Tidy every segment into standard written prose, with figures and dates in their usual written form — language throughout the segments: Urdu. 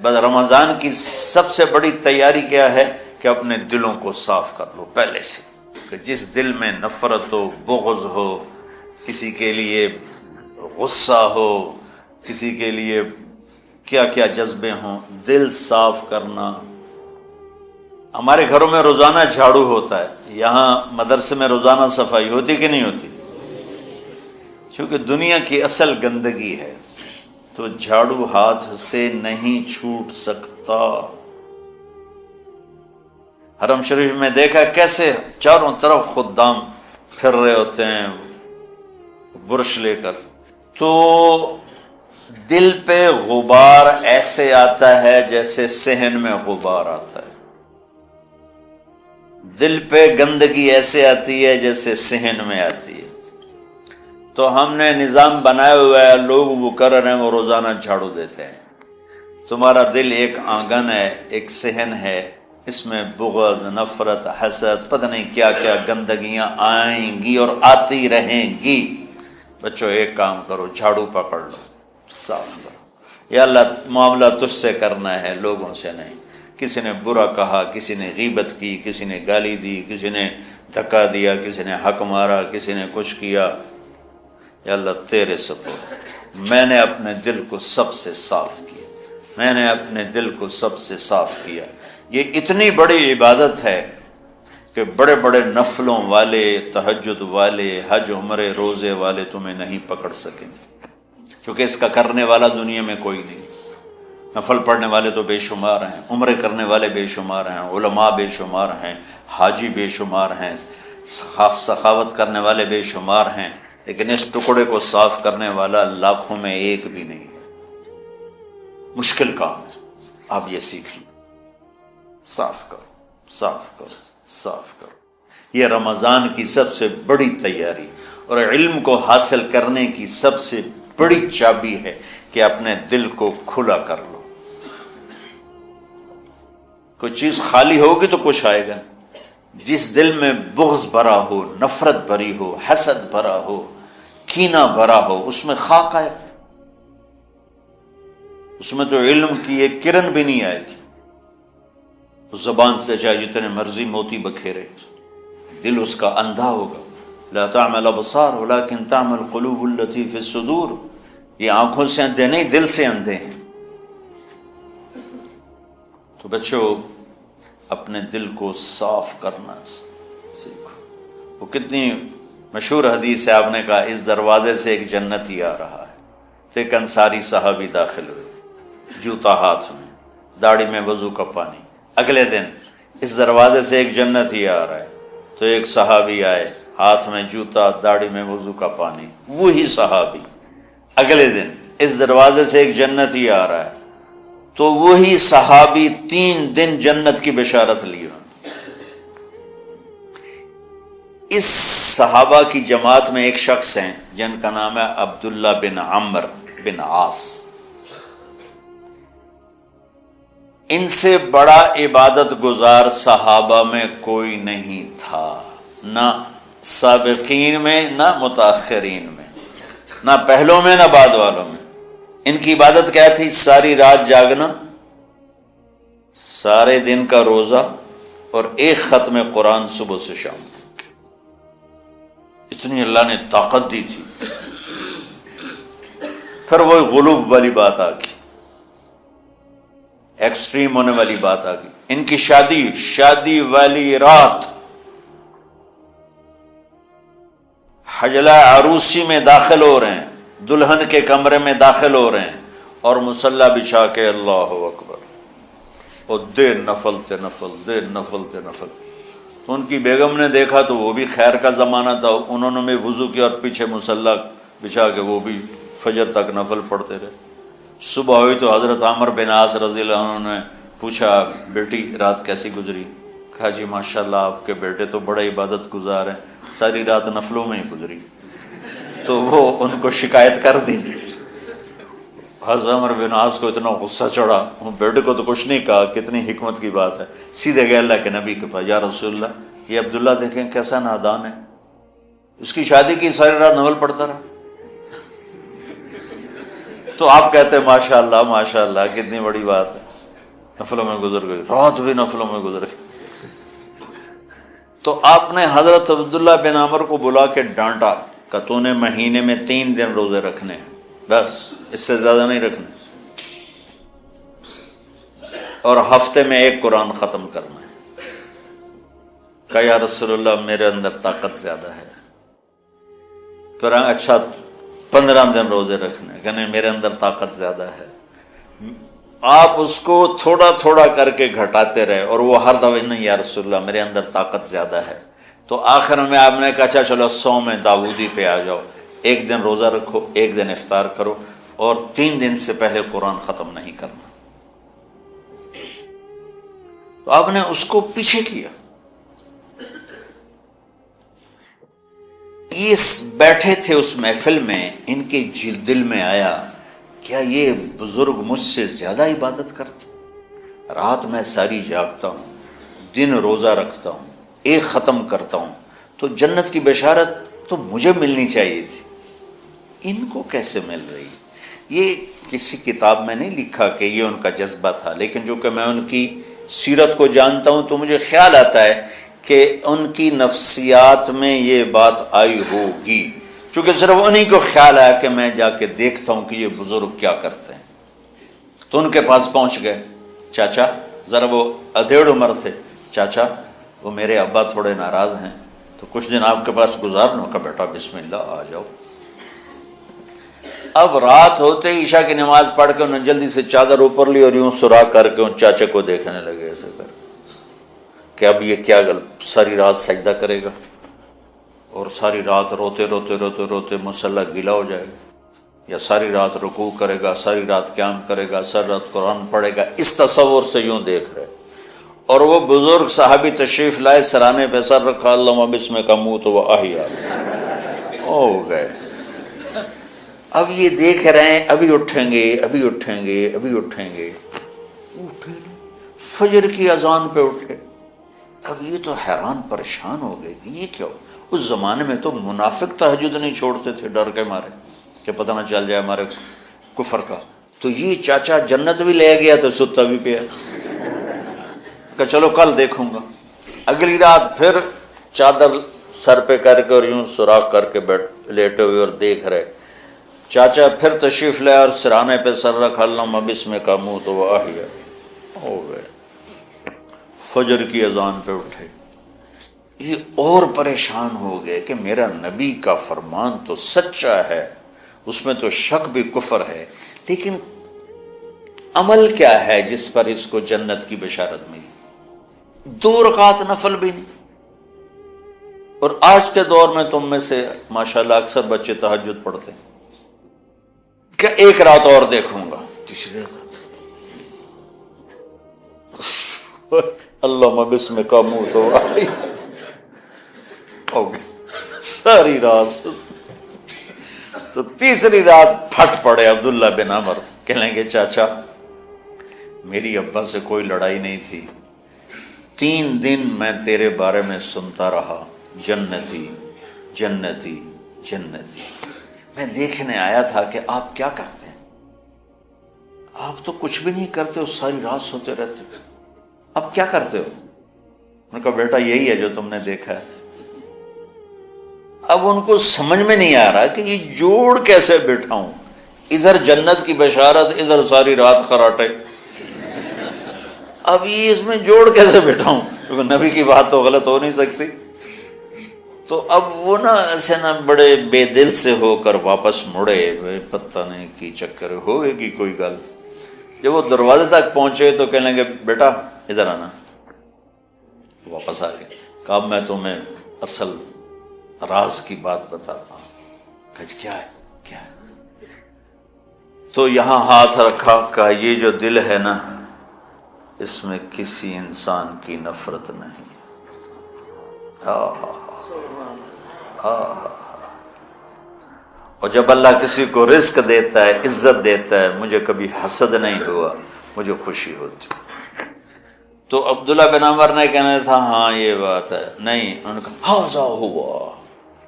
بس رمضان کی سب سے بڑی تیاری کیا ہے کہ اپنے دلوں کو صاف کر لو پہلے سے، کہ جس دل میں نفرت ہو، بغض ہو، کسی کے لیے غصہ ہو، کسی کے لیے کیا کیا جذبے ہوں، دل صاف کرنا۔ ہمارے گھروں میں روزانہ جھاڑو ہوتا ہے، یہاں مدرسے میں روزانہ صفائی ہوتی کہ نہیں ہوتی؟ کیونکہ دنیا کی اصل گندگی ہے تو جھاڑو ہاتھ سے نہیں چھوٹ سکتا۔ حرم شریف میں دیکھا کیسے چاروں طرف خدام پھر رہے ہوتے ہیں برش لے کر، تو دل پہ غبار ایسے آتا ہے جیسے صحن میں غبار آتا ہے، دل پہ گندگی ایسے آتی ہے جیسے صحن میں آتی ہے۔ تو ہم نے نظام بنایا ہوا ہے، لوگ وہ کر رہے ہیں، وہ روزانہ جھاڑو دیتے ہیں۔ تمہارا دل ایک آنگن ہے، ایک صحن ہے، اس میں بغض، نفرت، حسد، پتہ نہیں کیا کیا گندگیاں آئیں گی اور آتی رہیں گی۔ بچوں ایک کام کرو، جھاڑو پکڑ لو، صاف کرو۔ یا اللہ معاملہ تجھ سے کرنا ہے، لوگوں سے نہیں۔ کسی نے برا کہا، کسی نے غیبت کی، کسی نے گالی دی، کسی نے دھکا دیا، کسی نے حق مارا، کسی نے کچھ کیا، یا اللہ تیرے سپرد میں نے اپنے دل کو سب سے صاف کیا، میں نے اپنے دل کو سب سے صاف کیا۔ یہ اتنی بڑی عبادت ہے کہ بڑے بڑے نفلوں والے، تہجد والے، حج عمرے روزے والے تمہیں نہیں پکڑ سکیں گے، کیونکہ اس کا کرنے والا دنیا میں کوئی نہیں۔ نفل پڑھنے والے تو بے شمار ہیں، عمرے کرنے والے بے شمار ہیں، علماء بے شمار ہیں، حاجی بے شمار ہیں، سخاوت کرنے والے بے شمار ہیں، لیکن اس ٹکڑے کو صاف کرنے والا لاکھوں میں ایک بھی نہیں۔ مشکل کام ہے، آپ یہ سیکھ لیں، صاف کرو، صاف کرو، صاف کرو۔ یہ رمضان کی سب سے بڑی تیاری اور علم کو حاصل کرنے کی سب سے بڑی چابی ہے کہ اپنے دل کو کھلا کر لو۔ کوئی چیز خالی ہوگی تو کچھ آئے گا۔ جس دل میں بغض بھرا ہو، نفرت بھری ہو، حسد بھرا ہو، کینہ بھرا ہو، اس میں خاک آئے گا، اس میں تو علم کی ایک کرن بھی نہیں آئے گی۔ اس زبان سے چاہے جتنے مرضی موتی بکھیرے، دل اس کا اندھا ہوگا۔ لا تعمل ابصار ولكن تعمل القلوب التي في الصدور۔ یہ آنکھوں سے اندھے نہیں، دل سے اندھے ہیں۔ تو بچوں اپنے دل کو صاف کرنا سیکھو۔ وہ کتنی مشہور حدیث ہے، آپ نے کہا اس دروازے سے ایک جنتی آ رہا ہے، تو ایک انصاری صحابی داخل ہوئے، جوتا ہاتھ میں، داڑھی میں وضو کا پانی۔ اگلے دن اس دروازے سے ایک جنتی آ رہا ہے، تو ایک صحابی آئے، ہاتھ میں جوتا، داڑھی میں وضو کا پانی۔ وہی صحابی اگلے دن اس دروازے سے ایک جنتی آ رہا ہے، تو وہی صحابی 3 دن جنت کی بشارت لی۔ اس صحابہ کی جماعت میں ایک شخص ہیں جن کا نام ہے عبداللہ بن عمرو بن عاص۔ ان سے بڑا عبادت گزار صحابہ میں کوئی نہیں تھا، نہ سابقین میں، نہ متاخرین میں، نہ پہلوں میں، نہ بعد والوں میں۔ ان کی عبادت کیا تھی؟ ساری رات جاگنا، سارے دن کا روزہ، اور ایک ختم قرآن صبح سے شام۔ اتنی اللہ نے طاقت دی تھی۔ پھر وہ غلوب والی بات آ گئی، ایکسٹریم ہونے والی بات آ گئی۔ ان کی شادی والی رات حجلہ عروسی میں داخل ہو رہے ہیں، دلہن کے کمرے میں داخل ہو رہے ہیں، اور مصلی بچھا کے اللہ اکبر، اور دیر نفل تے نفل، دیر نفل تے نفل۔ تو ان کی بیگم نے دیکھا تو وہ بھی خیر کا زمانہ تھا، انہوں نے بھی وضو کیا اور پیچھے مصلی بچھا کے وہ بھی فجر تک نفل پڑھتے رہے۔ صبح ہوئی تو حضرت عمرو بن عاص رضی اللہ عنہ نے پوچھا، بیٹی رات کیسی گزری؟ کہا جی ماشاءاللہ آپ کے بیٹے تو بڑے عبادت گزار ہیں، ساری رات نفلوں میں ہی گزری۔ تو وہ ان کو شکایت کر دی۔ حضرت عمرو بن عاص کو اتنا غصہ چڑھا، وہ بیٹے کو تو کچھ نہیں کہا، کتنی حکمت کی بات ہے، سیدھے گئے اللہ کے نبی کے پاس، یا رسول اللہ یہ عبداللہ دیکھیں کیسا نادان ہے، اس کی شادی کی ساری رات نفل پڑھتا رہا۔ تو آپ کہتے ہیں ماشاء اللہ کتنی بڑی بات ہے، نفلوں میں گزر گئی، رات بھی نفلوں میں گزر گئی۔ تو آپ نے حضرت عبداللہ بن عمر کو بلا کے ڈانٹا کہ تو نے مہینے میں 3 دن روزے رکھنے ہیں، بس اس سے زیادہ نہیں رکھنے، اور ہفتے میں 1 قرآن ختم کرنا ہے۔ کہا یا رسول اللہ میرے اندر طاقت زیادہ ہے۔ پھر اچھا 15 دن روزے رکھنے، کہ نہیں میرے اندر طاقت زیادہ ہے۔ آپ اس کو تھوڑا تھوڑا کر کے گھٹاتے رہے، اور وہ ہر دفعہ نہیں یا رسول اللہ میرے اندر طاقت زیادہ ہے۔ تو آخر میں آپ نے کہا اچھا چلو 100 میں داؤدی پہ آ جاؤ، 1 دن روزہ رکھو، 1 دن افطار کرو، اور 3 دن سے پہلے قرآن ختم نہیں کرنا۔ تو آپ نے اس کو پیچھے کیا۔ یہ بیٹھے تھے اس محفل میں، ان کے دل میں آیا کیا یہ بزرگ مجھ سے زیادہ عبادت کرتے؟ رات میں ساری جاگتا ہوں، دن روزہ رکھتا ہوں، 1 ختم کرتا ہوں، تو جنت کی بشارت تو مجھے ملنی چاہیے تھی، ان کو کیسے مل رہی؟ یہ کسی کتاب میں نہیں لکھا کہ یہ ان کا جذبہ تھا، لیکن جو کہ میں ان کی سیرت کو جانتا ہوں تو مجھے خیال آتا ہے کہ ان کی نفسیات میں یہ بات آئی ہوگی، چونکہ صرف انہی کو خیال آیا کہ میں جا کے دیکھتا ہوں کہ یہ بزرگ کیا کرتے ہیں۔ تو ان کے پاس پہنچ گئے، چاچا ذرا، وہ ادھیڑ عمر تھے، چاچا وہ میرے ابا تھوڑے ناراض ہیں، تو کچھ دن آپ کے پاس گزارنا کا، بیٹا بسم اللہ آ جاؤ۔ اب رات ہوتے ہی عشاء کی نماز پڑھ کے انہوں نے جلدی سے چادر اوپر لی اور یوں سراغ کر کے ان چاچے کو دیکھنے لگے ایسے کر کہ اب یہ کیا ساری رات سجدہ کرے گا، اور ساری رات روتے روتے روتے روتے مصلی گیلا ہو جائے گا، یا ساری رات رکوع کرے گا، ساری رات قیام کرے گا، ساری رات قرآن پڑھے گا، اس تصور سے یوں دیکھ رہے۔ اور وہ بزرگ صحابی تشریف لائے، سرانے پہ سر رکھا، اللہم بسمک اموت و احیا، ہو گئے۔ اب یہ دیکھ رہے ہیں ابھی اٹھیں گے، ابھی اٹھیں گے، ابھی اٹھیں گے، اٹھے نہیں، فجر کی اذان پہ اٹھے۔ اب یہ تو حیران پریشان ہو گئے کہ یہ کیا ہو؟ اس زمانے میں تو منافق تہجد نہیں چھوڑتے تھے ڈر کے مارے کہ پتہ نہ چل جائے ہمارے کفر کا، تو یہ چاچا جنت بھی لے گیا تو ستا بھی پیا کہ چلو کل دیکھوں گا۔ اگلی رات پھر چادر سر پہ کر کے اور یوں سوراخ کر کے لیٹے ہوئے اور دیکھ رہے۔ چاچا پھر تشریف لے اور سرانے پہ سر رکھا، اللہم بسمک اموت و احیا، ہو گئے۔ فجر کی اذان پہ اٹھے، یہ اور پریشان ہو گئے کہ میرا نبی کا فرمان تو سچا ہے، اس میں تو شک بھی کفر ہے، لیکن عمل کیا ہے جس پر اس کو جنت کی بشارت ملی؟ 2 رکعت نفل بھی نہیں۔ اور آج کے دور میں تم میں سے ماشاءاللہ اکثر بچے تہجد پڑھتے ہیں کہ 1 رات اور دیکھوں گا، تیسری رات اللہم بسمک اموت و احیا، ہو گئی ساری رات۔ تو تیسری رات پھٹ پڑے عبداللہ بن عمر، کہنے لگے چاچا میری ابا سے کوئی لڑائی نہیں تھی، 3 دن میں تیرے بارے میں سنتا رہا، جنتی جنتی جنتی۔ میں دیکھنے آیا تھا کہ آپ کیا کرتے ہیں، آپ تو کچھ بھی نہیں کرتے ہو، ساری رات سوتے رہتے ہو، اب کیا کرتے ہو؟ میں نے کہا بیٹا یہی ہے جو تم نے دیکھا ہے۔ اب ان کو سمجھ میں نہیں آ رہا کہ یہ جوڑ کیسے بٹھاؤں، ادھر جنت کی بشارت، ادھر ساری رات خراٹے، اب یہ اس میں جوڑ کیسے بٹھاؤں، کیونکہ نبی کی بات تو غلط ہو نہیں سکتی۔ تو اب وہ ایسے بڑے بے دل سے ہو کر واپس مڑے، پتہ نہیں کی چکر ہوئے گی کوئی گل۔ جب وہ دروازے تک پہنچے تو کہنے لگے بیٹا ادھر آنا، واپس آ گئے۔ کہا میں تمہیں اصل راز کی بات بتاتا ہوں۔ کہ کیا ہے کیا ہے؟ تو یہاں ہاتھ رکھا، کہا یہ جو دل ہے نا، اس میں کسی انسان کی نفرت نہیں۔ اور جب اللہ کسی کو رزق دیتا ہے، عزت دیتا ہے، مجھے کبھی حسد نہیں ہوا، مجھے خوشی ہوتی۔ تو عبداللہ بن عمر نے کہنا تھا ہاں یہ بات ہے، نہیں، انہوں نے کہا ہاذا ہوا،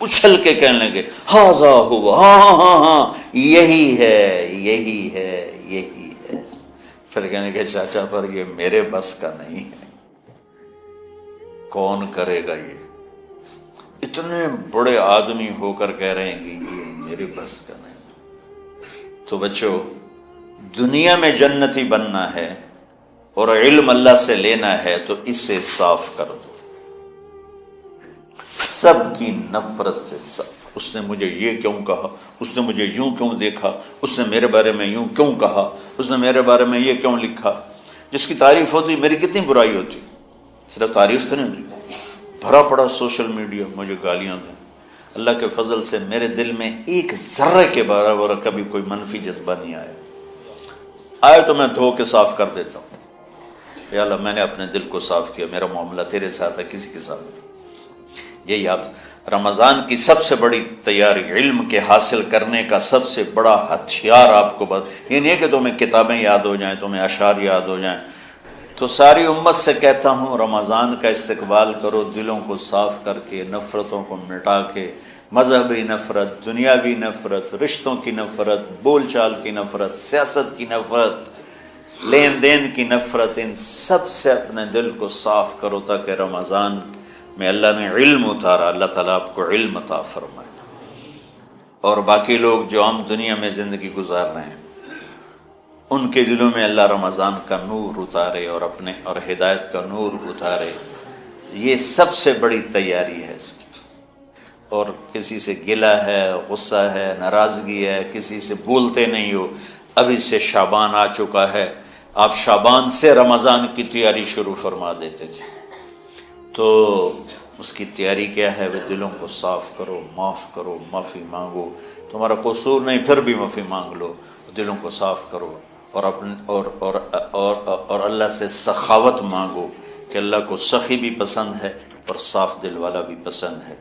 اچھل کے کہنے لگے ہاذا ہوا، ہاں ہاں ہاں ہاں یہی ہے یہی ہے یہی ہے۔ پھر کہنے کہ چاچا پر یہ میرے بس کا نہیں ہے، کون کرے گا یہ؟ اتنے بڑے آدمی ہو کر کہہ رہے ہیں کہ یہ میرے بس کا نہیں۔ تو بچوں، دنیا میں جنتی بننا ہے اور علم اللہ سے لینا ہے تو اسے صاف کر دو، سب کی نفرت سے۔ سب، اس نے مجھے یہ کیوں کہا، اس نے مجھے یوں کیوں دیکھا، اس نے میرے بارے میں یوں کیوں کہا، اس نے میرے بارے میں یہ کیوں لکھا۔ جس کی تعریف ہوتی میری کتنی برائی ہوتی، صرف تعریف تو نہیں ہوتی، بھرا پڑا سوشل میڈیا مجھے گالیاں دیں۔ اللہ کے فضل سے میرے دل میں ایک ذرے کے برابر کبھی کوئی منفی جذبہ نہیں آیا، آئے تو میں دھو کے صاف کر دیتا ہوں۔ یا اللہ میں نے اپنے دل کو صاف کیا، میرا معاملہ تیرے ساتھ ہے، کسی کے ساتھ نہیں۔ یہی آپ رمضان کی سب سے بڑی تیاری، علم کے حاصل کرنے کا سب سے بڑا ہتھیار آپ کو یہ نہیں ہے کہ تمہیں کتابیں یاد ہو جائیں، تمہیں اشعار یاد ہو جائیں۔ تو ساری امت سے کہتا ہوں رمضان کا استقبال کرو، دلوں کو صاف کر کے، نفرتوں کو مٹا کے، مذہبی نفرت، دنیاوی نفرت، رشتوں کی نفرت، بول چال کی نفرت، سیاست کی نفرت، لین دین کی نفرت، ان سب سے اپنے دل کو صاف کرو تاکہ رمضان میں اللہ نے علم اتارا، اللہ تعالیٰ آپ کو علم عطا فرمائے، اور باقی لوگ جو عام دنیا میں زندگی گزار رہے ہیں ان کے دلوں میں اللہ رمضان کا نور اتارے اور ہدایت کا نور اتارے۔ یہ سب سے بڑی تیاری ہے اس کی۔ اور کسی سے گلہ ہے، غصہ ہے، ناراضگی ہے، کسی سے بولتے نہیں ہو، ابھی سے شعبان آ چکا ہے، آپ شعبان سے رمضان کی تیاری شروع فرما دیتے تھے۔ تو اس کی تیاری کیا ہے؟ وہ دلوں کو صاف کرو، معاف کرو، معافی مانگو، تمہارا قصور نہیں پھر بھی معافی مانگ لو، دلوں کو صاف کرو، اور اللہ سے سخاوت مانگو کہ اللہ کو سخی بھی پسند ہے اور صاف دل والا بھی پسند ہے۔